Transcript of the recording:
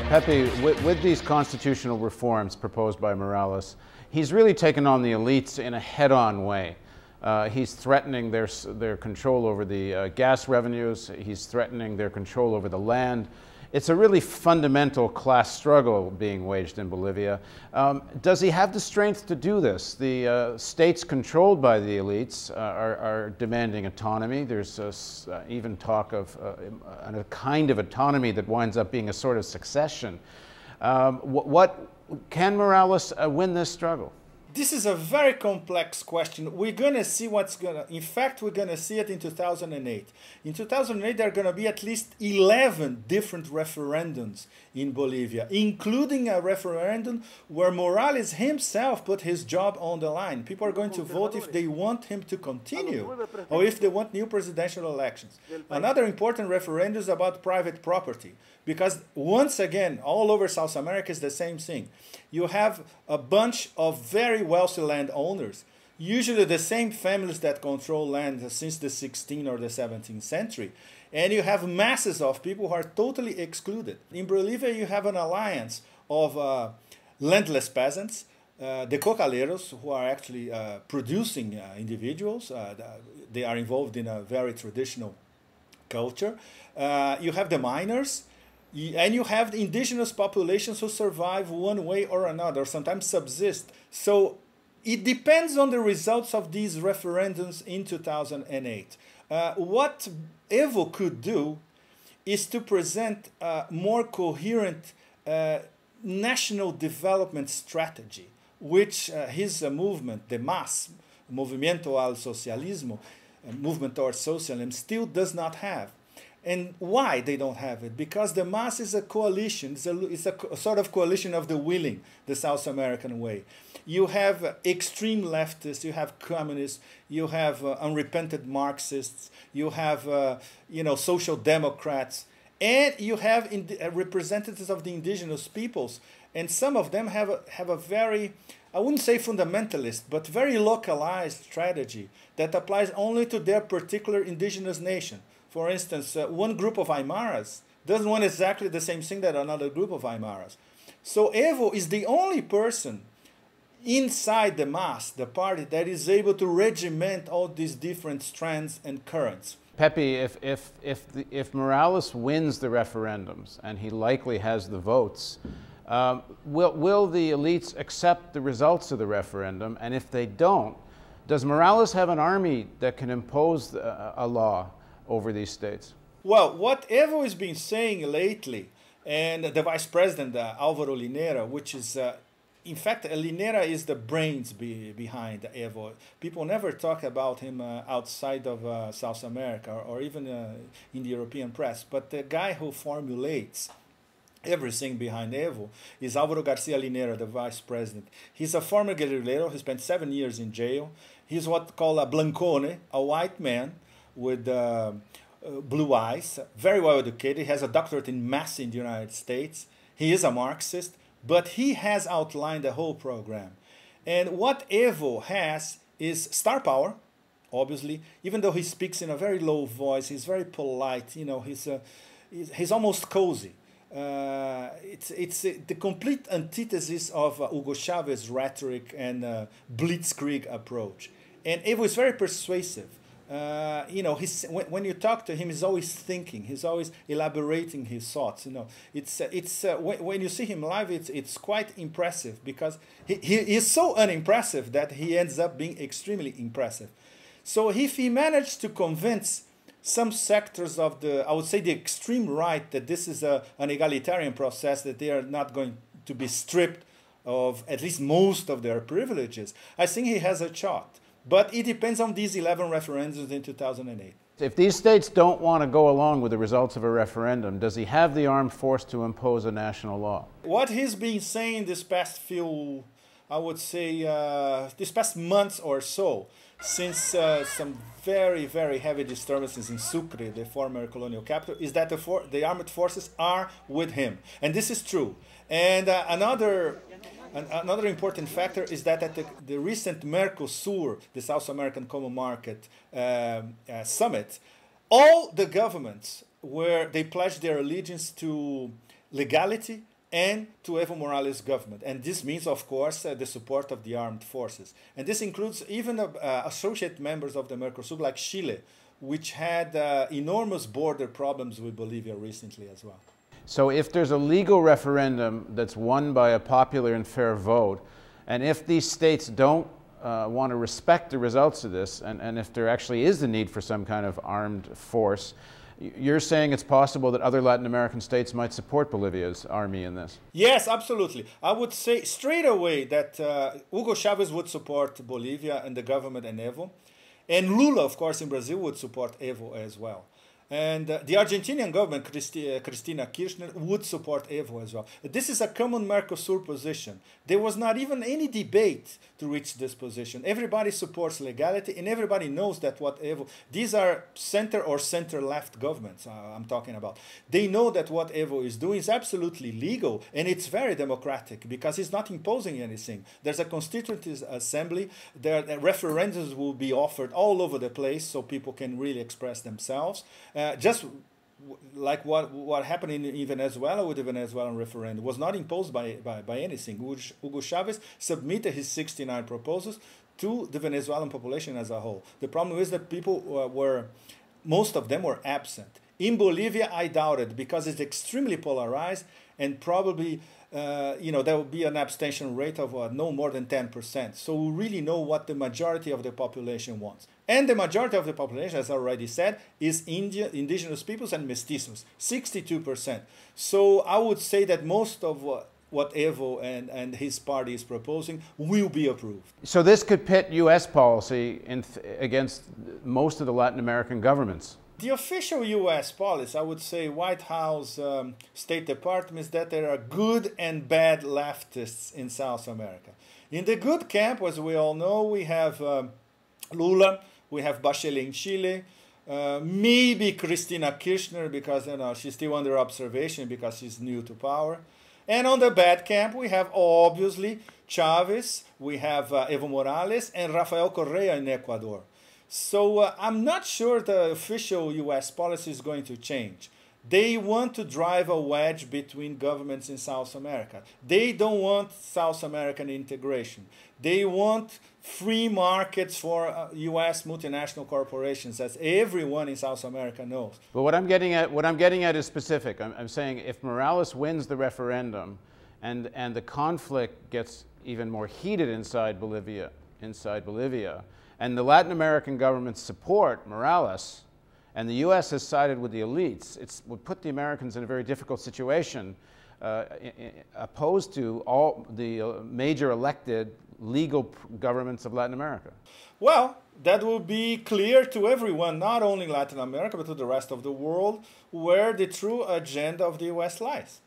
Pepe, with these constitutional reforms proposed by Morales, he's really taken on the elites in a head-on way. He's threatening their control over the gas revenues. He's threatening their control over the land. It's a really fundamental class struggle being waged in Bolivia. Does he have the strength to do this? The states controlled by the elites are demanding autonomy. There's even talk of a kind of autonomy that winds up being a sort of succession. Can Morales win this struggle? This is a very complex question. We're going to see in fact, we're going to see it in 2008. In 2008, there are going to be at least 11 different referendums in Bolivia, including a referendum where Morales himself put his job on the line. People are going to vote if they want him to continue or if they want new presidential elections. Another important referendum is about private property, because once again, all over South America is the same thing. You have a bunch of very wealthy landowners, usually the same families that control land since the 16th or the 17th century, and you have masses of people who are totally excluded. In Bolivia, you have an alliance of landless peasants, the cocaleros, who are actually producing individuals. They are involved in a very traditional culture. You have the miners, and you have the indigenous populations who survive one way or another, sometimes subsist. So it depends on the results of these referendums in 2008. What Evo could do is to present a more coherent national development strategy, which his movement, the MAS, Movimiento al Socialismo, movement towards socialism, still does not have. And why they don't have it? Because the MAS is a coalition. It's a sort of coalition of the willing, the South American way. You have extreme leftists, you have communists, you have unrepentant Marxists, you have social democrats, and you have representatives of the indigenous peoples. And some of them have a very, I wouldn't say fundamentalist, but very localized strategy that applies only to their particular indigenous nation. For instance, one group of Aymaras doesn't want exactly the same thing that another group of Aymaras. So Evo is the only person inside the MAS, the party, that is able to regiment all these different strands and currents. Pepe, if Morales wins the referendums, and he likely has the votes, will the elites accept the results of the referendum? And if they don't, does Morales have an army that can impose a law over these states? Well, what Evo has been saying lately, and the vice president, Álvaro Linera, which is, in fact, Linera is the brains behind Evo. People never talk about him outside of South America or even in the European press, but the guy who formulates everything behind Evo is Álvaro García Linera, the vice president. He's a former guerrillero. He spent 7 years in jail. He's what's called a blancone, a white man with blue eyes, very well educated. He has a doctorate in math in the United States. He is a Marxist, but he has outlined the whole program. And what Evo has is star power, obviously, even though he speaks in a very low voice, he's very polite, he's almost cozy. It's the complete antithesis of Hugo Chávez's rhetoric and blitzkrieg approach. And Evo is very persuasive. When you talk to him, he's always thinking. He's always elaborating his thoughts. When you see him live, it's quite impressive, because he is so unimpressive that he ends up being extremely impressive. So if he managed to convince some sectors of I would say the extreme right, that this is an egalitarian process, that they are not going to be stripped of at least most of their privileges, I think he has a shot. But it depends on these 11 referendums in 2008. If these states don't want to go along with the results of a referendum, does he have the armed force to impose a national law? What he's been saying this past few, I would say, this past months or so, since some very, very heavy disturbances in Sucre, the former colonial capital, is that the armed forces are with him. And this is true. And another important factor is that at the recent Mercosur, the South American Common Market Summit, all the governments they pledged their allegiance to legality and to Evo Morales' government. And this means, of course, the support of the armed forces. And this includes even associate members of the Mercosur, like Chile, which had enormous border problems with Bolivia recently as well. So if there's a legal referendum that's won by a popular and fair vote, and if these states don't want to respect the results of this, and if there actually is the need for some kind of armed force, you're saying it's possible that other Latin American states might support Bolivia's army in this? Yes, absolutely. I would say straight away that Hugo Chavez would support Bolivia and the government and Evo. And Lula, of course, in Brazil would support Evo as well. And the Argentinian government, Cristina Kirchner, would support Evo as well. This is a common Mercosur position. There was not even any debate to reach this position. Everybody supports legality, and everybody knows that what Evo... These are center or center-left governments I'm talking about. They know that what Evo is doing is absolutely legal, and it's very democratic, because it's not imposing anything. There's a constituent assembly. There referendums will be offered all over the place, so people can really express themselves. Just like what happened in Venezuela with the Venezuelan referendum, was not imposed by anything. Hugo Chavez submitted his 69 proposals to the Venezuelan population as a whole. The problem is that people most of them were absent. In Bolivia, I doubt it, because it's extremely polarized, and probably there will be an abstention rate of no more than 10%. So we really know what the majority of the population wants. And the majority of the population, as I already said, is indigenous peoples and mestizos, 62%. So I would say that most of what Evo and his party is proposing will be approved. So this could pit U.S. policy against most of the Latin American governments. The official U.S. policy, I would say White House, State Department, is that there are good and bad leftists in South America. In the good camp, as we all know, we have Lula, we have Bachelet in Chile, maybe Cristina Kirchner, because she's still under observation because she's new to power. And on the bad camp, we have obviously Chavez, we have Evo Morales, and Rafael Correa in Ecuador. So I'm not sure the official U.S. policy is going to change. They want to drive a wedge between governments in South America. They don't want South American integration. They want free markets for U.S. multinational corporations, as everyone in South America knows. But what I'm getting at is specific. I'm saying if Morales wins the referendum, and the conflict gets even more heated inside Bolivia, and the Latin American governments support Morales, and the U.S. has sided with the elites, it would put the Americans in a very difficult situation, opposed to all the major elected legal governments of Latin America. Well, that will be clear to everyone, not only Latin America, but to the rest of the world, where the true agenda of the U.S. lies.